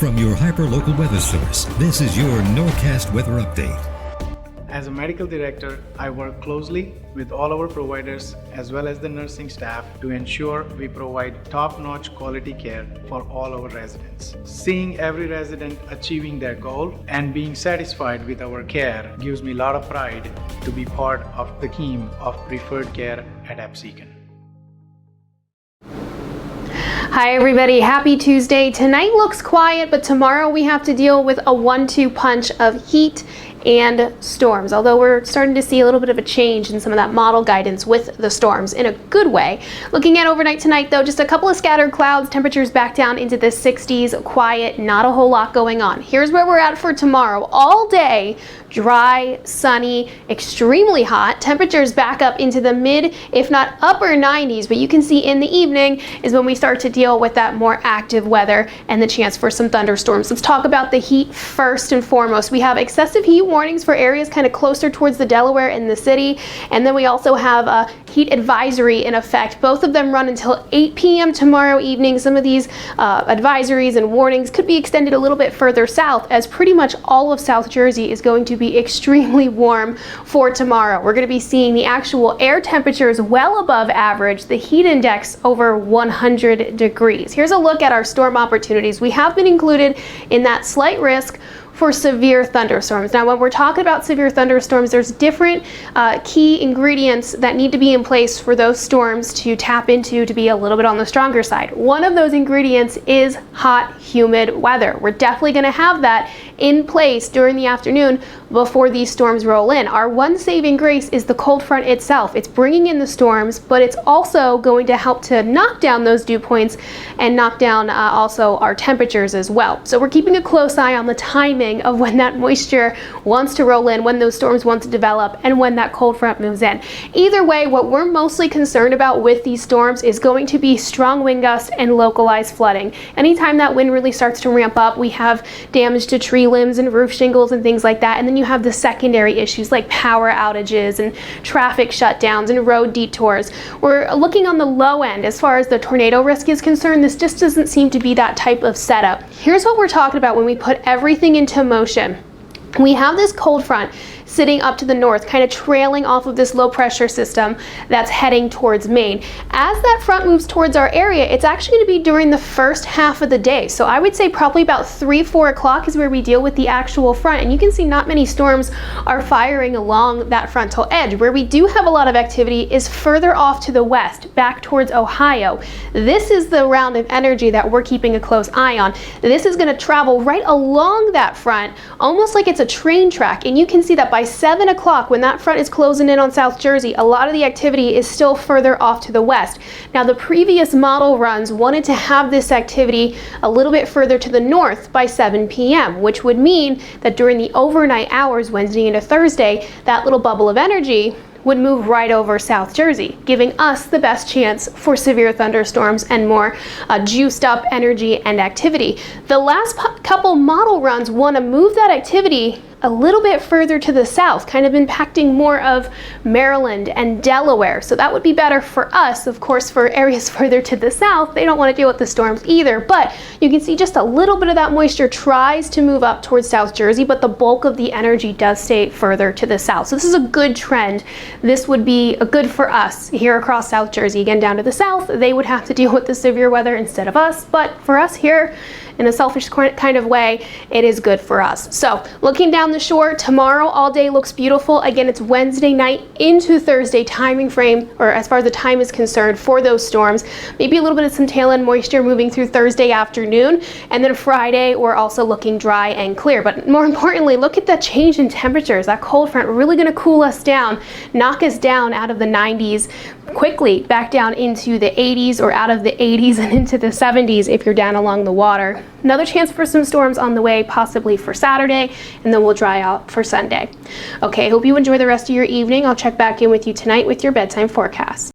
From your hyperlocal weather source, this is your Norcast Weather Update. As a medical director, I work closely with all our providers as well as the nursing staff to ensure we provide top-notch quality care for all our residents. Seeing every resident achieving their goal and being satisfied with our care gives me a lot of pride to be part of the team of preferred care at AppSeekon. Hi everybody, happy Tuesday. Tonight looks quiet, but tomorrow we have to deal with a 1-2 punch of heat and storms, although we're starting to see a little bit of a change in some of that model guidance with the storms in a good way. Looking at overnight tonight though, just a couple of scattered clouds, temperatures back down into the 60s, quiet, not a whole lot going on. Here's where we're at for tomorrow. All day, dry, sunny, extremely hot. Temperatures back up into the mid, if not upper 90s, but you can see in the evening is when we start to deal with that more active weather and the chance for some thunderstorms. Let's talk about the heat first and foremost. We have excessive heat warnings for areas kind of closer towards the Delaware and the city, and then we also have a heat advisory in effect. Both of them run until 8 p.m. tomorrow evening. Some of these advisories and warnings could be extended a little bit further south, as pretty much all of South Jersey is going to be extremely warm for tomorrow. We're going to be seeing the actual air temperatures well above average, the heat index over 100 degrees. Here's a look at our storm opportunities. We have been included in that slight risk for severe thunderstorms. Now, when we're talking about severe thunderstorms, there's different key ingredients that need to be in place for those storms to tap into to be a little bit on the stronger side. One of those ingredients is hot, humid weather. We're definitely going to have that in place during the afternoon before these storms roll in. Our one saving grace is the cold front itself. It's bringing in the storms, but it's also going to help to knock down those dew points and knock down also our temperatures as well. So we're keeping a close eye on the timing of when that moisture wants to roll in, when those storms want to develop, and when that cold front moves in. Either way, what we're mostly concerned about with these storms is going to be strong wind gusts and localized flooding. Anytime that wind really starts to ramp up, we have damage to tree limbs and roof shingles and things like that, and then you have the secondary issues like power outages and traffic shutdowns and road detours. We're looking on the low end as far as the tornado risk is concerned. This just doesn't seem to be that type of setup. Here's what we're talking about when we put everything into motion. We have this cold front sitting up to the north, kind of trailing off of this low pressure system that's heading towards Maine. As that front moves towards our area, it's actually going to be during the first half of the day. So I would say probably about 3-4 o'clock is where we deal with the actual front. And you can see not many storms are firing along that frontal edge. Where we do have a lot of activity is further off to the west, back towards Ohio. This is the round of energy that we're keeping a close eye on. This is going to travel right along that front, almost like it's a train track. And you can see that by 7 o'clock, when that front is closing in on South Jersey, a lot of the activity is still further off to the west. Now, the previous model runs wanted to have this activity a little bit further to the north by 7 p.m., which would mean that during the overnight hours, Wednesday into Thursday, that little bubble of energy would move right over South Jersey, giving us the best chance for severe thunderstorms and more juiced up energy and activity. The last couple model runs want to move that activity a little bit further to the south, kind of impacting more of Maryland and Delaware. So that would be better for us. Of course, for areas further to the south, they don't want to deal with the storms either. But you can see just a little bit of that moisture tries to move up towards South Jersey, but the bulk of the energy does stay further to the south. So this is a good trend. This would be a good for us here across South Jersey. Again, down to the south, they would have to deal with the severe weather instead of us. But for us here, in a selfish kind of way, it is good for us. So looking down the shore, tomorrow all day looks beautiful. Again, it's Wednesday night into Thursday timing frame, or as far as the time is concerned for those storms. Maybe a little bit of some tail end moisture moving through Thursday afternoon, and then Friday we're also looking dry and clear. But more importantly, look at the change in temperatures. That cold front really going to cool us down, knock us down out of the 90s quickly back down into the 80s, or out of the 80s and into the 70s if you're down along the water. Another chance for some storms on the way, possibly for Saturday, and then we'll dry out for Sunday. Okay, hope you enjoy the rest of your evening. I'll check back in with you tonight with your bedtime forecast.